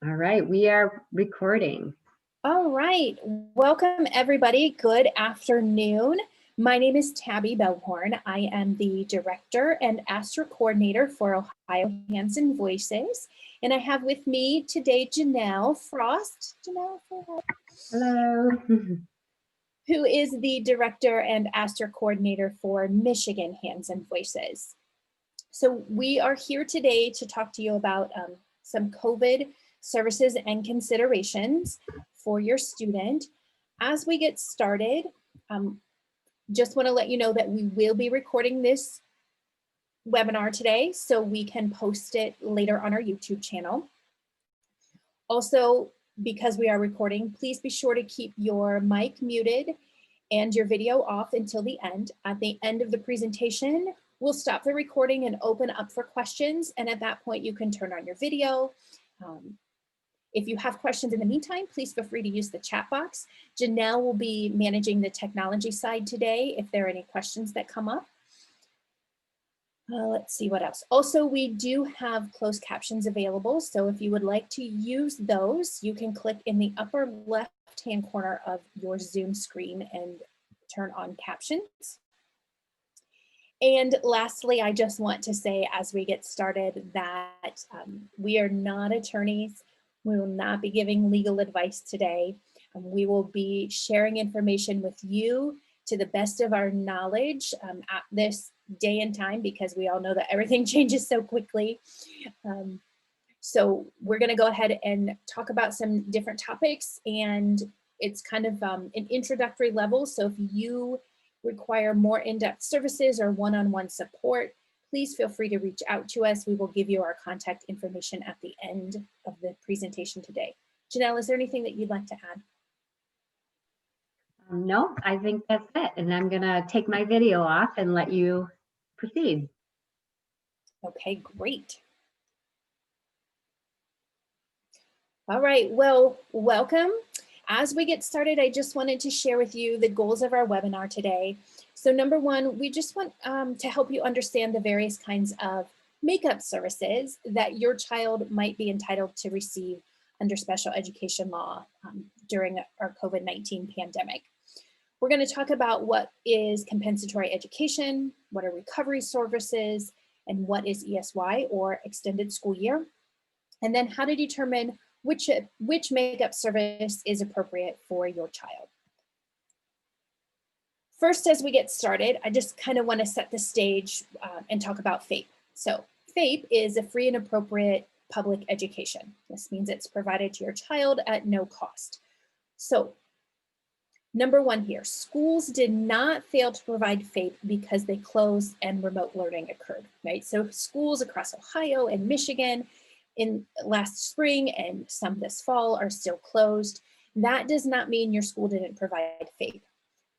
All right, we are recording. All right, welcome everybody. Good afternoon. My name is Tabby Bellhorn. I am the Director and ASTRA Coordinator for Ohio Hands and Voices. And I have with me today Janelle Frost. Janelle, Hello. who is the Director and ASTRA Coordinator for Michigan Hands and Voices. So we are here today to talk to you about some COVID services and considerations for your student. As we get started, just want to let you know that we will be recording this webinar today so we can post it later on our YouTube channel. Also, because we are recording, please be sure to keep your mic muted and your video off until the end. At the end of the presentation, we'll stop the recording and open up for questions. And at that point, you can turn on your video. If you have questions in the meantime, please feel free to use the chat box. Janelle will be managing the technology side today if there are any questions that come up. Let's see what else. Also, we do have closed captions available. So if you would like to use those, you can click in the upper left-hand corner of your Zoom screen and turn on captions. And lastly, I just want to say as we get started that we are not attorneys. We will not be giving legal advice today. We will be sharing information with you to the best of our knowledge at this day and time, because we all know that everything changes so quickly. So we're going to go ahead and talk about some different topics, and it's kind of an introductory level. So if you require more in-depth services or one-on-one support, please feel free to reach out to us. We will give you our contact information at the end of the presentation today. Janelle, is there anything that you'd like to add? No, I think that's it. And I'm going to take my video off and let you proceed. Okay, great. All right, well, welcome. As we get started, I just wanted to share with you the goals of our webinar today. So number one, we just want to help you understand the various kinds of makeup services that your child might be entitled to receive under special education law during our COVID-19 pandemic. We're going to talk about what is compensatory education, what are recovery services, and what is ESY or extended school year, and then how to determine which makeup service is appropriate for your child. First, as we get started, I just kind of want to set the stage and talk about FAPE. So FAPE is a free and appropriate public education. This means it's provided to your child at no cost. So number one here, schools did not fail to provide FAPE because they closed and remote learning occurred, right? So schools across Ohio and Michigan in last spring and some this fall are still closed. That does not mean your school didn't provide FAPE.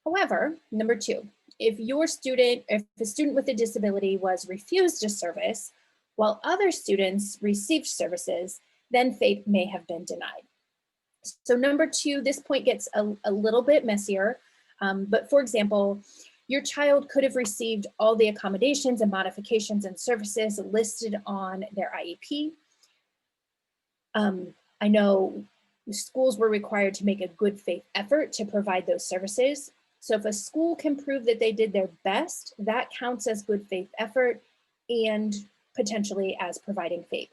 However, number two, if a student with a disability was refused a service while other students received services, then FAPE may have been denied. So number two, this point gets a little bit messier, but for example, your child could have received all the accommodations and modifications and services listed on their IEP. I know schools were required to make a good faith effort to provide those services. So if a school can prove that they did their best, that counts as good faith effort and potentially as providing FAPE.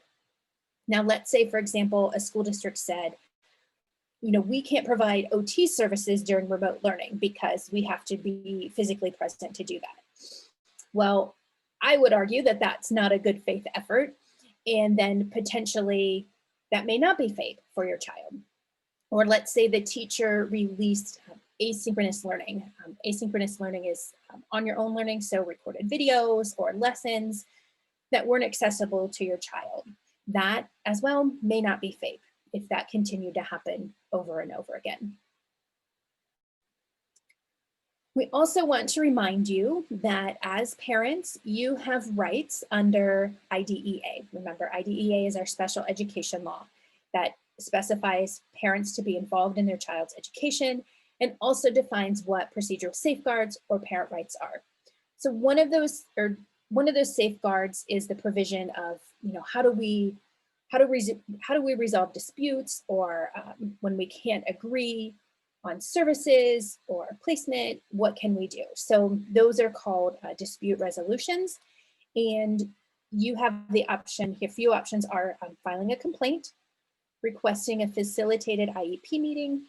Now, let's say, for example, a school district said, we can't provide OT services during remote learning because we have to be physically present to do that. Well, I would argue that that's not a good faith effort, and then potentially that may not be FAPE for your child. Or let's say the teacher released asynchronous learning. Asynchronous learning is on your own learning, so recorded videos or lessons that weren't accessible to your child. That as well may not be FAPE if that continued to happen over and over again. We also want to remind you that as parents, you have rights under IDEA. Remember, IDEA is our special education law that specifies parents to be involved in their child's education and also defines what procedural safeguards or parent rights are. So one of those safeguards is the provision of, how do we How do we resolve disputes, or when we can't agree on services or placement, what can we do? So those are called dispute resolutions. And you have the option, a few options are filing a complaint, requesting a facilitated IEP meeting,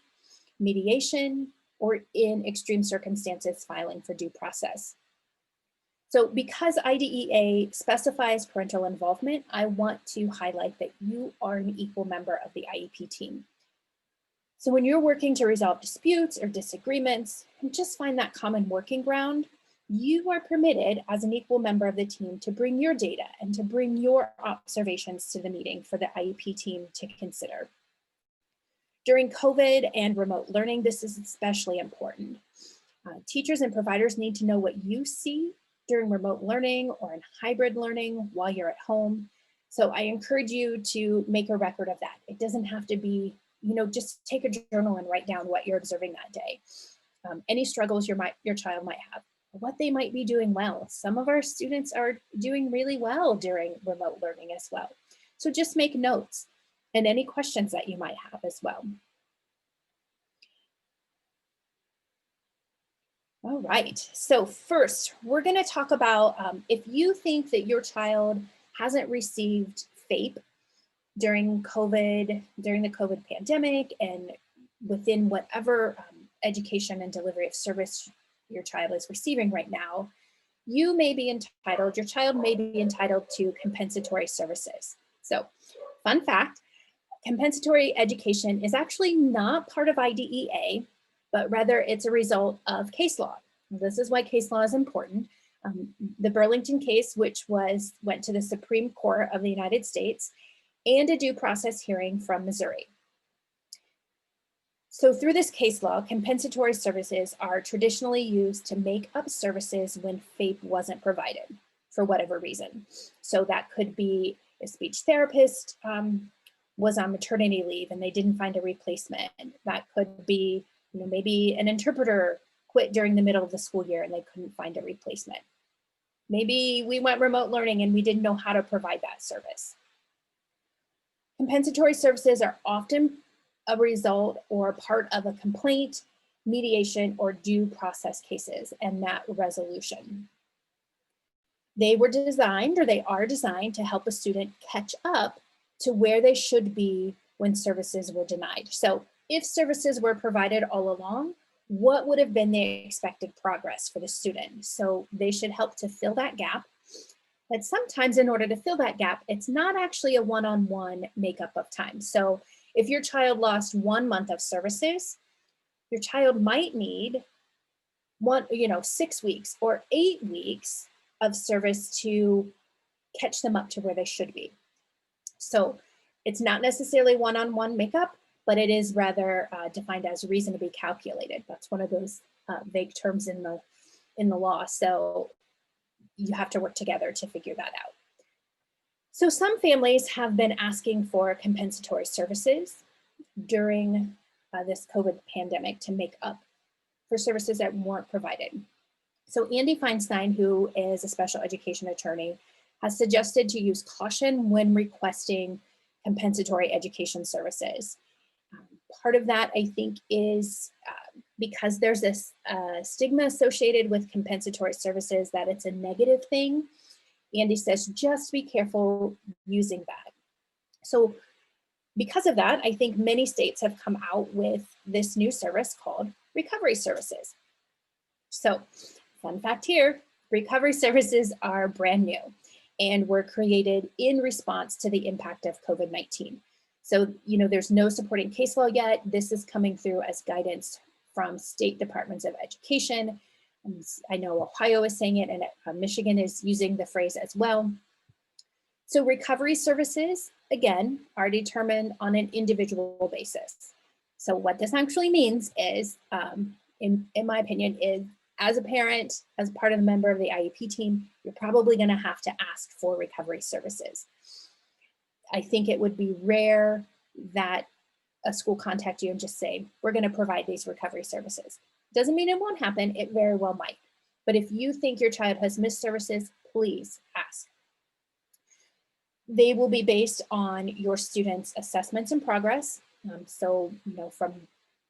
mediation, or in extreme circumstances, filing for due process. So because IDEA specifies parental involvement, I want to highlight that you are an equal member of the IEP team. So when you're working to resolve disputes or disagreements and just find that common working ground, you are permitted as an equal member of the team to bring your data and to bring your observations to the meeting for the IEP team to consider. During COVID and remote learning, this is especially important. Teachers and providers need to know what you see during remote learning or in hybrid learning while you're at home. So I encourage you to make a record of that. It doesn't have to be, just take a journal and write down what you're observing that day. Any struggles your child might have, what they might be doing well. Some of our students are doing really well during remote learning as well. So just make notes and any questions that you might have as well. All right, so first we're going to talk about if you think that your child hasn't received FAPE during the COVID pandemic and within whatever education and delivery of service your child is receiving right now, your child may be entitled to compensatory services. So fun fact, compensatory education is actually not part of IDEA, but rather it's a result of case law. This is why case law is important. The Burlington case, which went to the Supreme Court of the United States, and a due process hearing from Missouri. So through this case law, compensatory services are traditionally used to make up services when FAPE wasn't provided for whatever reason. So that could be a speech therapist was on maternity leave and they didn't find a replacement. That could be, maybe an interpreter quit during the middle of the school year and they couldn't find a replacement. Maybe we went remote learning and we didn't know how to provide that service. Compensatory services are often a result or part of a complaint, mediation, or due process cases and that resolution. They are designed to help a student catch up to where they should be when services were denied. So if services were provided all along, what would have been the expected progress for the student? So they should help to fill that gap. But sometimes in order to fill that gap, it's not actually a one-on-one makeup of time. So if your child lost 1 month of services, your child might need 6 weeks or 8 weeks of service to catch them up to where they should be. So it's not necessarily one-on-one makeup, but it is rather defined as reasonably calculated. That's one of those vague terms in the law. So you have to work together to figure that out. So some families have been asking for compensatory services during this COVID pandemic to make up for services that weren't provided. So Andy Feinstein, who is a special education attorney, has suggested to use caution when requesting compensatory education services. Part of that, I think, is because there's this stigma associated with compensatory services that it's a negative thing. Andy says, just be careful using that. So because of that, I think many states have come out with this new service called recovery services. So fun fact here, recovery services are brand new and were created in response to the impact of COVID-19. So, there's no supporting case law yet. This is coming through as guidance from state departments of education. I know Ohio is saying it and Michigan is using the phrase as well. So recovery services, again, are determined on an individual basis. So what this actually means is, in my opinion, is as a parent, as part of a member of the IEP team, you're probably going to have to ask for recovery services. I think it would be rare that a school contact you and just say, we're going to provide these recovery services. Doesn't mean it won't happen, it very well might. But if you think your child has missed services, please ask. They will be based on your students' assessments and progress. So, from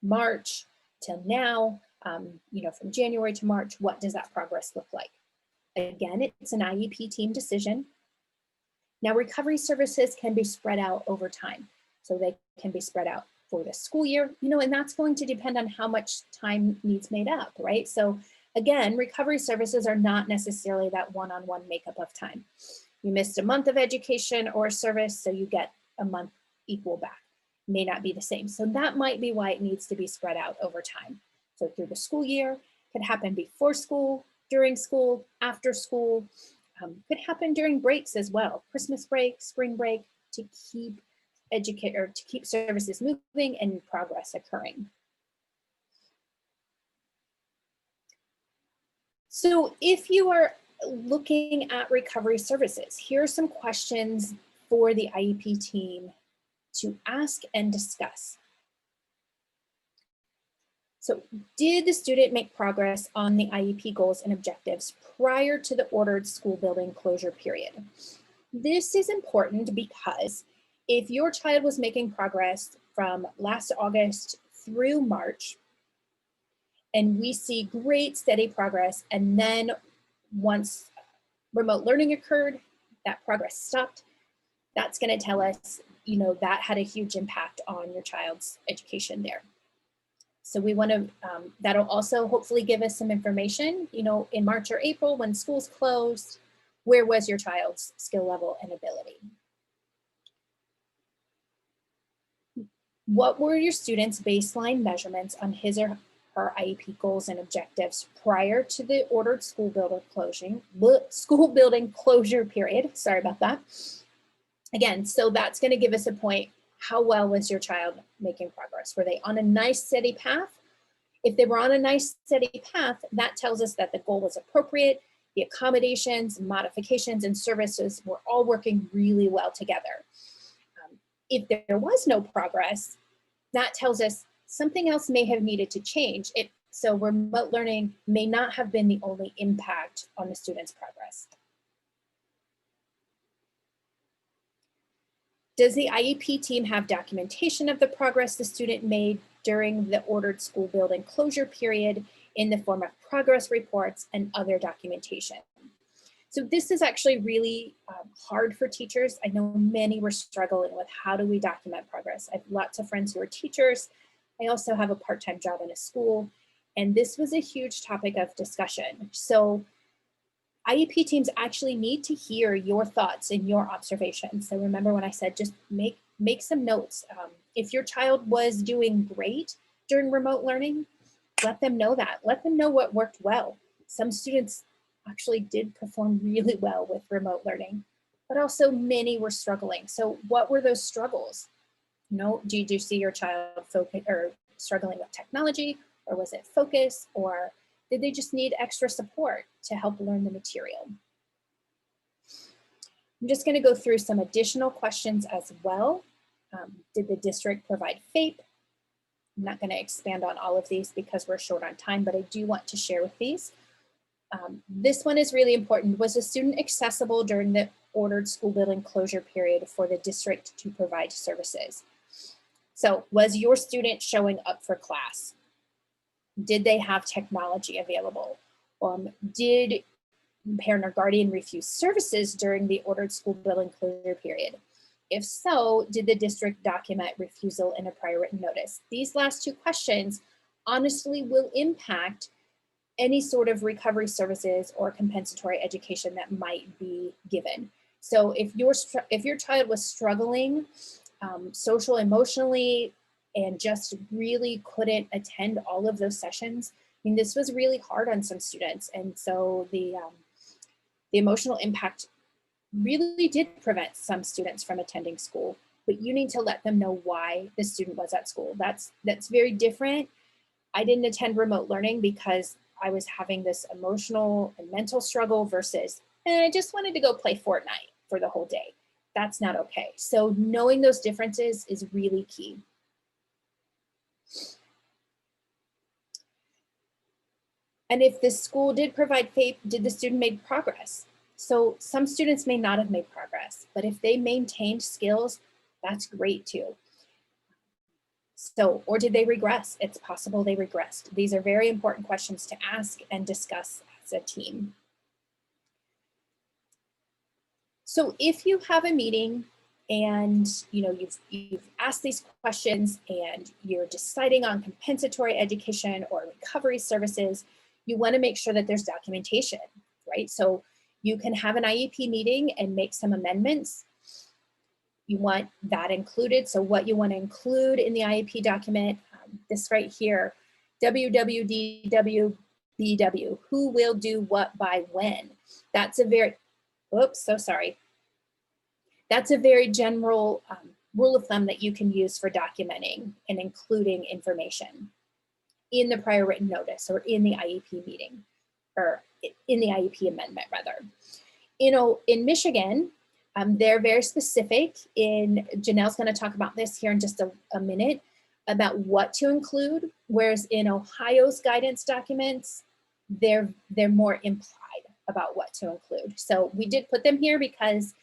March till now, from January to March, what does that progress look like? Again, it's an IEP team decision. Now, recovery services can be spread out over time. So they can be spread out for the school year, and that's going to depend on how much time needs made up, right? So again, recovery services are not necessarily that one-on-one makeup of time. You missed a month of education or service, so you get a month equal back. May not be the same. So that might be why it needs to be spread out over time. So through the school year, could happen before school, during school, after school, could happen during breaks as well. Christmas break, spring break, to keep services moving and progress occurring. So if you are looking at recovery services, here are some questions for the IEP team to ask and discuss. So did the student make progress on the IEP goals and objectives prior to the ordered school building closure period? This is important because if your child was making progress from last August through March, and we see great steady progress, and then once remote learning occurred, that progress stopped, that's going to tell us, that had a huge impact on your child's education there. So we want to, that'll also hopefully give us some information, in March or April when schools closed, where was your child's skill level and ability? What were your students' baseline measurements on his or her IEP goals and objectives prior to the ordered school building closure period? Sorry about that. Again, so that's going to give us a point. How well was your child making progress? Were they on a nice steady path? If they were on a nice steady path, that tells us that the goal was appropriate. The accommodations, modifications, and services were all working really well together. If there was no progress, that tells us something else may have needed to change. So remote learning may not have been the only impact on the student's progress. Does the IEP team have documentation of the progress the student made during the ordered school building closure period in the form of progress reports and other documentation? So this is actually really hard for teachers. I know many were struggling with how do we document progress. I have lots of friends who are teachers. I also have a part-time job in a school, and this was a huge topic of discussion. So IEP teams actually need to hear your thoughts and your observations. So remember when I said just make some notes. If your child was doing great during remote learning, let them know that. Let them know what worked well. Some students actually did perform really well with remote learning, but also many were struggling. So what were those struggles? Did you see your child struggling with technology, or was it focus, or did they just need extra support to help learn the material? I'm just going to go through some additional questions as well. Did the district provide FAPE? I'm not going to expand on all of these because we're short on time, but I do want to share with these. This one is really important. Was the student accessible during the ordered school building closure period for the district to provide services? So was your student showing up for class? Did they have technology available? Did parent or guardian refuse services during the ordered school building closure period? If so, did the district document refusal in a prior written notice? These last two questions honestly will impact any sort of recovery services or compensatory education that might be given. So if your child was struggling social, emotionally, and just really couldn't attend all of those sessions, I mean, this was really hard on some students. And so the emotional impact really did prevent some students from attending school, but you need to let them know why the student was at school. That's very different. I didn't attend remote learning because I was having this emotional and mental struggle versus, I just wanted to go play Fortnite for the whole day. That's not okay. So knowing those differences is really key. And if the school did provide FAPE, did the student make progress? So some students may not have made progress, but if they maintained skills, that's great too. So, or did they regress? It's possible they regressed. These are very important questions to ask and discuss as a team. So if you have a meeting and you've asked these questions and you're deciding on compensatory education or recovery services, you want to make sure that there's documentation, right? So you can have an IEP meeting and make some amendments. You want that included. So what you want to include in the IEP document, this right here, WWDWBW, who will do what by when. That's a very, oops, so sorry. That's a very general rule of thumb that you can use for documenting and including information in the prior written notice or in the IEP meeting, or in the IEP amendment rather. In Michigan, they're very specific Janelle's gonna talk about this here in just a minute, about what to include, whereas in Ohio's guidance documents, they're more implied about what to include. So we did put them here because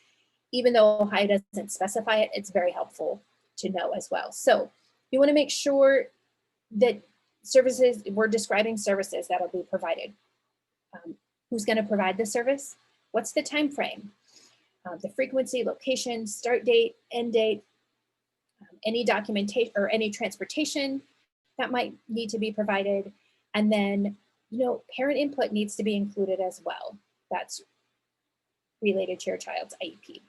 even though Ohio doesn't specify it, it's very helpful to know as well. So you want to make sure that services, we're describing services that will be provided. Who's going to provide the service? What's the time frame? The frequency, location, start date, end date, any documentation or any transportation that might need to be provided. And then, parent input needs to be included as well. That's related to your child's IEP.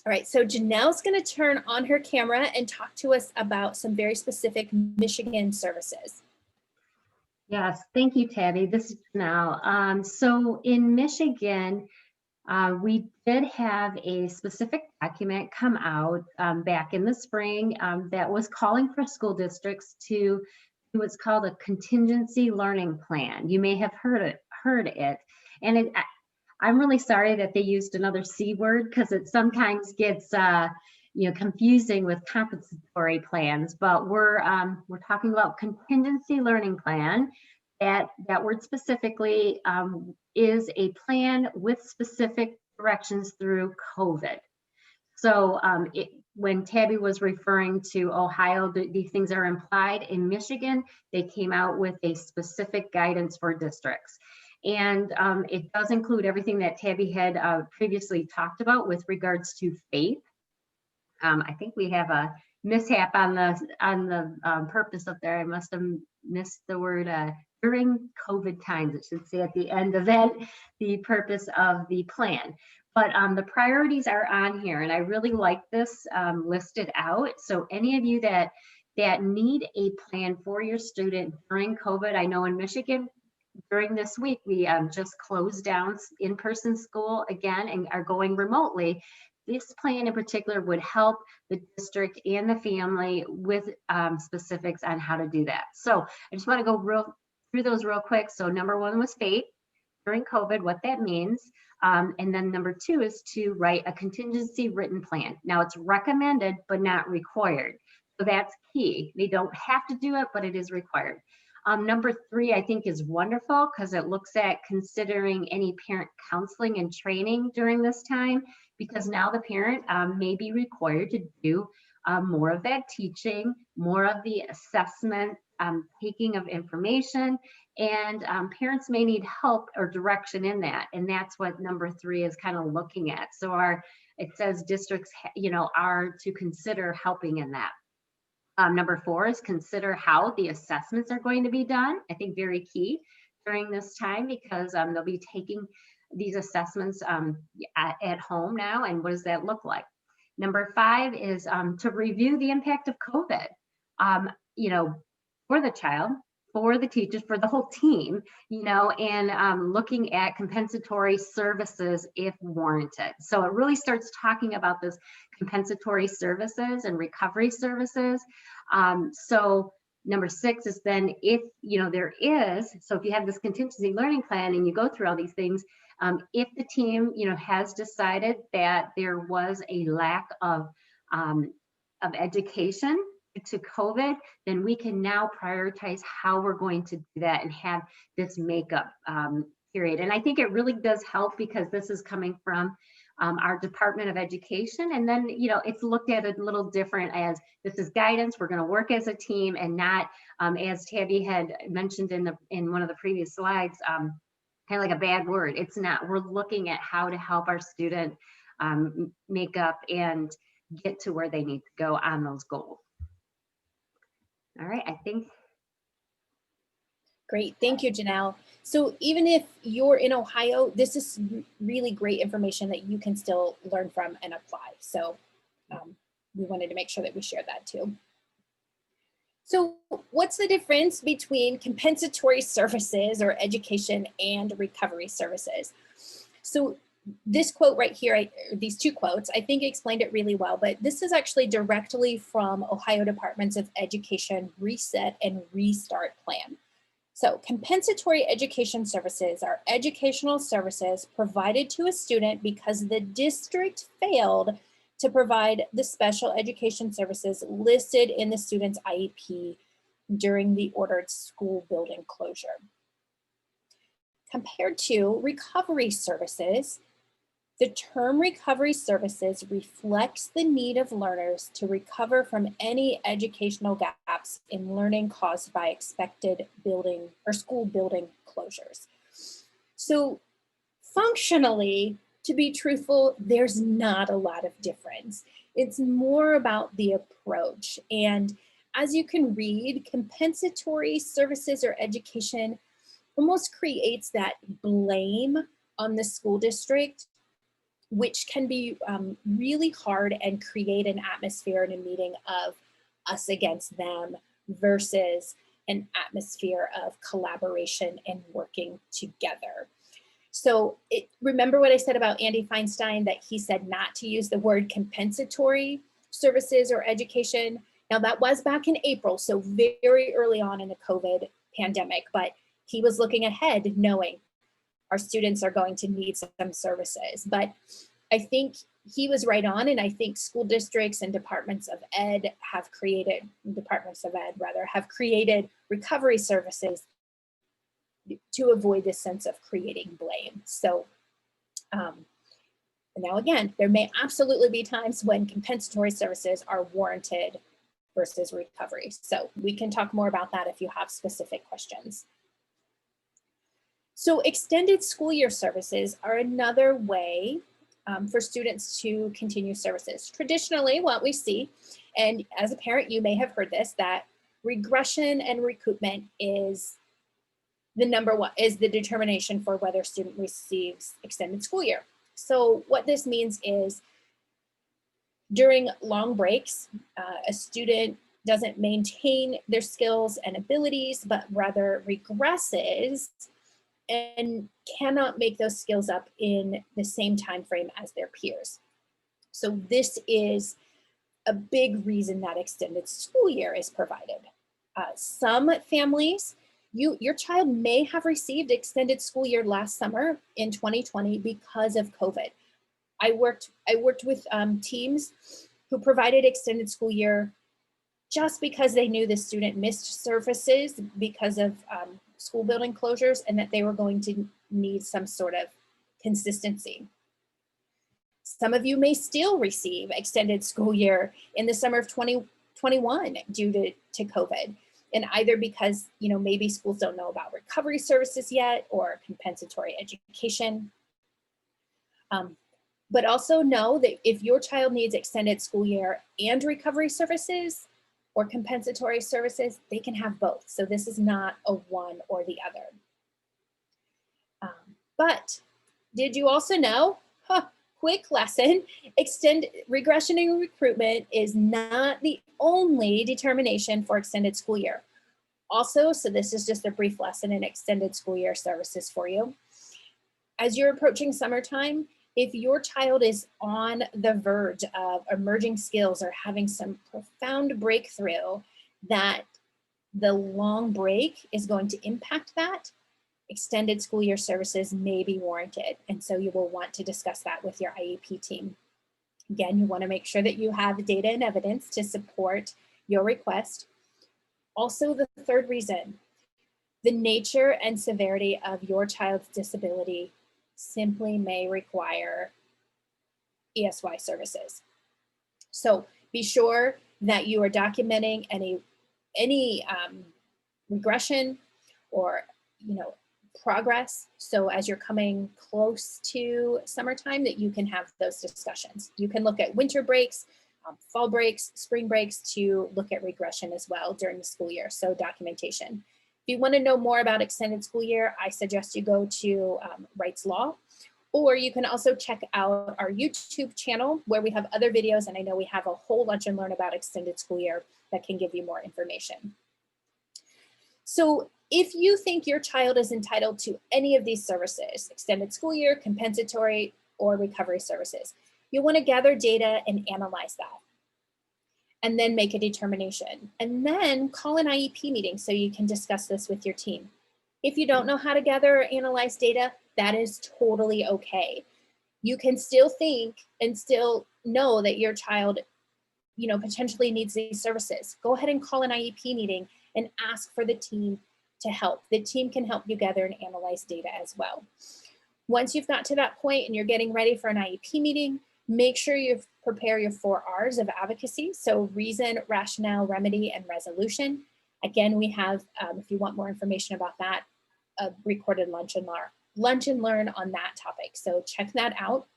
All right, so Janelle's going to turn on her camera and talk to us about some very specific Michigan services. Yes, thank you, Tabby. This is Janelle. So in Michigan, we did have a specific document come out back in the spring that was calling for school districts to do what's called a contingency learning plan. You may have heard it, and I'm really sorry that they used another C word because it sometimes gets confusing with compensatory plans. But we're talking about contingency learning plan. That word specifically is a plan with specific directions through COVID. So when Tabby was referring to Ohio, these things are implied. In Michigan, they came out with a specific guidance for districts. And it does include everything that Tabby had previously talked about with regards to faith. I think we have a mishap on the purpose up there. I must have missed the word during COVID times. It should say at the end of that, the purpose of the plan. But the priorities are on here, and I really like this listed out. So any of you that need a plan for your student during COVID, I know in Michigan, during this week, we just closed down in-person school again and are going remotely. This plan in particular would help the district and the family with specifics on how to do that. So I just want to go through those real quick. So number one was FATE during COVID, what that means. And then number two is to write a contingency written plan. Now it's recommended, but not required. So that's key. They don't have to do it, but it is required. Number three, I think, is wonderful because it looks at considering any parent counseling and training during this time, because now the parent may be required to do more of that teaching, more of the assessment, taking of information, and parents may need help or direction in that. And that's what number three is kind of looking at. So it says districts, are to consider helping in that. Number four is consider how the assessments are going to be done. I think very key during this time because they'll be taking these assessments at home now. And what does that look like? Number five is to review the impact of COVID, for the child, for the teachers, for the whole team, and looking at compensatory services if warranted. So it really starts talking about this compensatory services and recovery services. So number six is then if, there is, so if you have this contingency learning plan and you go through all these things, if the team, has decided that there was a lack of education to COVID, then we can now prioritize how we're going to do that and have this makeup period. And I think it really does help because this is coming from our Department of Education. And then, it's looked at a little different as this is guidance. We're going to work as a team and not, as Tabby had mentioned in one of the previous slides, kind of like a bad word. It's not. We're looking at how to help our student make up and get to where they need to go on those goals. All right, I think. Great, thank you, Janelle. So even if you're in Ohio, this is really great information that you can still learn from and apply. So we wanted to make sure that we share that too. So what's the difference between compensatory services or education and recovery services? So this quote right here, these two quotes, I think explained it really well, but this is actually directly from Ohio Departments of Education Reset and Restart Plan. So compensatory education services are educational services provided to a student because the district failed to provide the special education services listed in the student's IEP during the ordered school building closure. Compared to recovery services, the term recovery services reflects the need of learners to recover from any educational gaps in learning caused by expected building or school building closures. So functionally, to be truthful, there's not a lot of difference. It's more about the approach. And as you can read, compensatory services or education almost creates that blame on the school district, which can be really hard and create an atmosphere and a meeting of us against them versus an atmosphere of collaboration and working together. So remember what I said about Andy Feinstein, that he said not to use the word compensatory services or education. Now that was back in April, so very early on in the COVID pandemic, but he was looking ahead knowing our students are going to need some services. But I think he was right on, and I think school districts and departments of ed have created recovery services to avoid this sense of creating blame. So now again, there may absolutely be times when compensatory services are warranted versus recovery. So we can talk more about that if you have specific questions. So extended school year services are another way for students to continue services. Traditionally, what we see, and as a parent, you may have heard this, that regression and recoupment is the determination for whether a student receives extended school year. So what this means is during long breaks, a student doesn't maintain their skills and abilities, but rather regresses and cannot make those skills up in the same time frame as their peers. So this is a big reason that extended school year is provided. Some families, your child may have received extended school year last summer in 2020 because of COVID. I worked with teams who provided extended school year just because they knew the student missed services because of school building closures and that they were going to need some sort of consistency. Some of you may still receive extended school year in the summer of 2021 due to COVID, and either because maybe schools don't know about recovery services yet or compensatory education. But also know that if your child needs extended school year and recovery services or compensatory services, they can have both. So this is not a one or the other. But did you also know, quick lesson, regression and recruitment is not the only determination for extended school year. Also, so this is just a brief lesson in extended school year services for you. As you're approaching summertime, if your child is on the verge of emerging skills or having some profound breakthrough that the long break is going to impact that, extended school year services may be warranted. And so you will want to discuss that with your IEP team. Again, you want to make sure that you have data and evidence to support your request. Also, the third reason, The nature and severity of your child's disability simply may require ESY services. So be sure that you are documenting any regression or progress. So as you're coming close to summertime, that you can have those discussions. You can look at winter breaks, fall breaks, spring breaks to look at regression as well during the school year. So documentation. If you want to know more about extended school year, I suggest you go to Wright's Law, or you can also check out our YouTube channel where we have other videos, and I know we have a whole lunch and learn about extended school year that can give you more information. So if you think your child is entitled to any of these services, extended school year, compensatory, or recovery services, you want to gather data and analyze that, and then make a determination. And then call an IEP meeting so you can discuss this with your team. If you don't know how to gather or analyze data, that is totally okay. You can still think and still know that your child, potentially needs these services. Go ahead and call an IEP meeting and ask for the team to help. The team can help you gather and analyze data as well. Once you've got to that point and you're getting ready for an IEP meeting, make sure you prepare your 4 R's of advocacy. So reason, rationale, remedy, and resolution. Again, we have, if you want more information about that, a recorded lunch and learn on that topic. So check that out.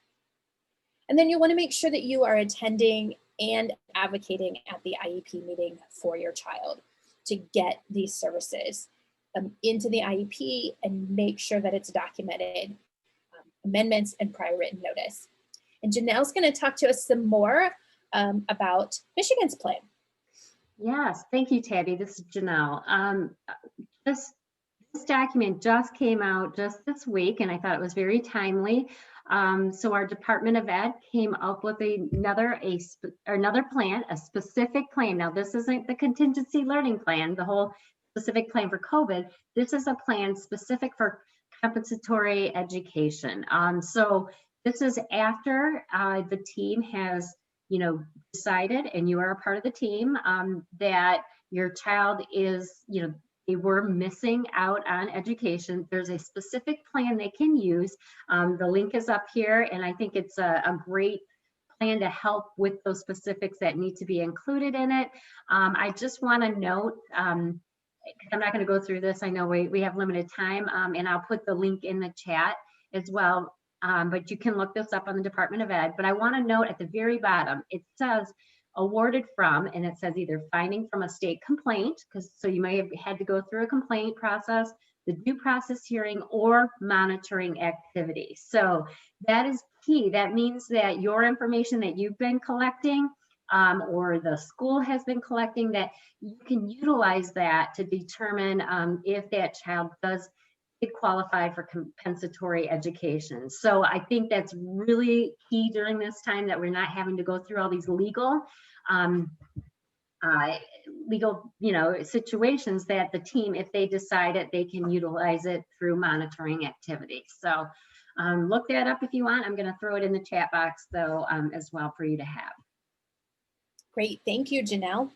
And then you want to make sure that you are attending and advocating at the IEP meeting for your child to get these services into the IEP and make sure that it's documented, amendments and prior written notice. And Janelle's going to talk to us some more about Michigan's plan. Yes, thank you, Tabby. This is Janelle. This document just came out just this week, and I thought it was very timely. So our Department of Ed came up with another plan, a specific plan. Now, this isn't the contingency learning plan, the whole specific plan for COVID. This is a plan specific for compensatory education. So this is after the team has, decided, and you are a part of the team, that your child is, they were missing out on education. There's a specific plan they can use. The link is up here, and I think it's a great plan to help with those specifics that need to be included in it. I just want to note, I'm not going to go through this. I know we have limited time, and I'll put the link in the chat as well. But you can look this up on the Department of Ed. But I want to note at the very bottom, it says awarded from, and it says either finding from a state complaint, so you may have had to go through a complaint process, the due process hearing, or monitoring activity. So that is key. That means that your information that you've been collecting, or the school has been collecting, that you can utilize that to determine if that child does qualify for compensatory education. So I think that's really key during this time, that we're not having to go through all these legal situations, that the team, if they decide it, they can utilize it through monitoring activities. So look that up if you want. I'm going to throw it in the chat box though, as well, for you to have. Great, thank you, Janelle.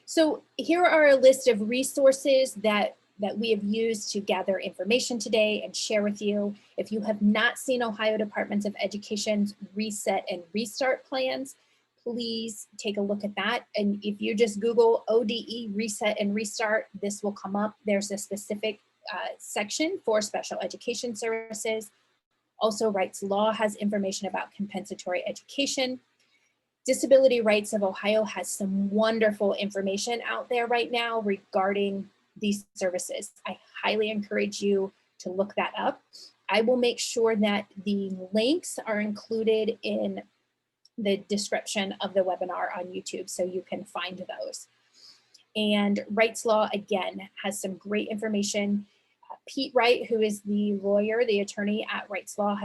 So here are a list of resources that we have used to gather information today and share with you. If you have not seen Ohio Departments of Education's Reset and Restart plans, please take a look at that. And if you just Google ODE Reset and Restart, this will come up. There's a specific section for special education services. Also, Wright's Law has information about compensatory education. Disability Rights of Ohio has some wonderful information out there right now regarding these services. I highly encourage you to look that up. I will make sure that the links are included in the description of the webinar on YouTube so you can find those. And Wright's Law, again, has some great information. Pete Wright, who is the lawyer, the attorney at Wright's Law,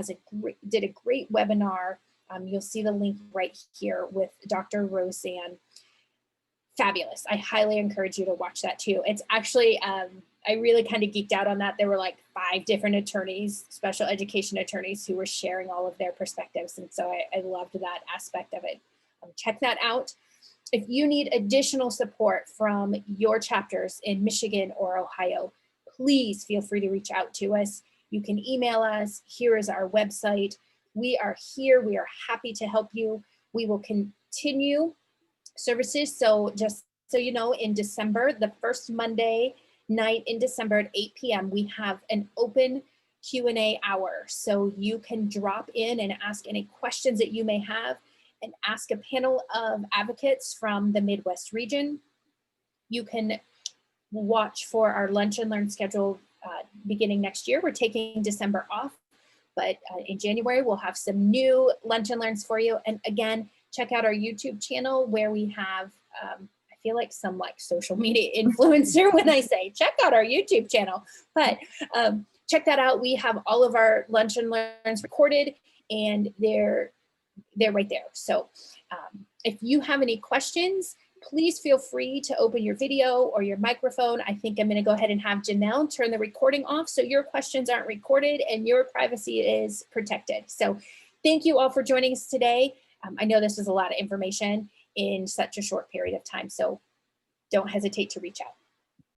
did a great webinar. You'll see the link right here with Dr. Roseanne. Fabulous. I highly encourage you to watch that too. It's actually, I really kind of geeked out on that. There were like 5 different attorneys, special education attorneys, who were sharing all of their perspectives. And so I loved that aspect of it. Check that out. If you need additional support from your chapters in Michigan or Ohio, please feel free to reach out to us. You can email us. Here is our website. We are here. We are happy to help you. We will continue services. So just so you know, in December, the first Monday night in December at 8 p.m., we have an open Q&A hour. So you can drop in and ask any questions that you may have and ask a panel of advocates from the Midwest region. You can watch for our Lunch and Learn schedule beginning next year. We're taking December off, but in January, we'll have some new Lunch and Learns for you. And again, check out our YouTube channel where we have, I feel like some like social media influencer when I say, check out our YouTube channel, but check that out. We have all of our Lunch and Learns recorded and they're right there. So if you have any questions, please feel free to open your video or your microphone. I think I'm going to go ahead and have Janelle turn the recording off so your questions aren't recorded and your privacy is protected. So thank you all for joining us today. I know this was a lot of information in such a short period of time, so don't hesitate to reach out.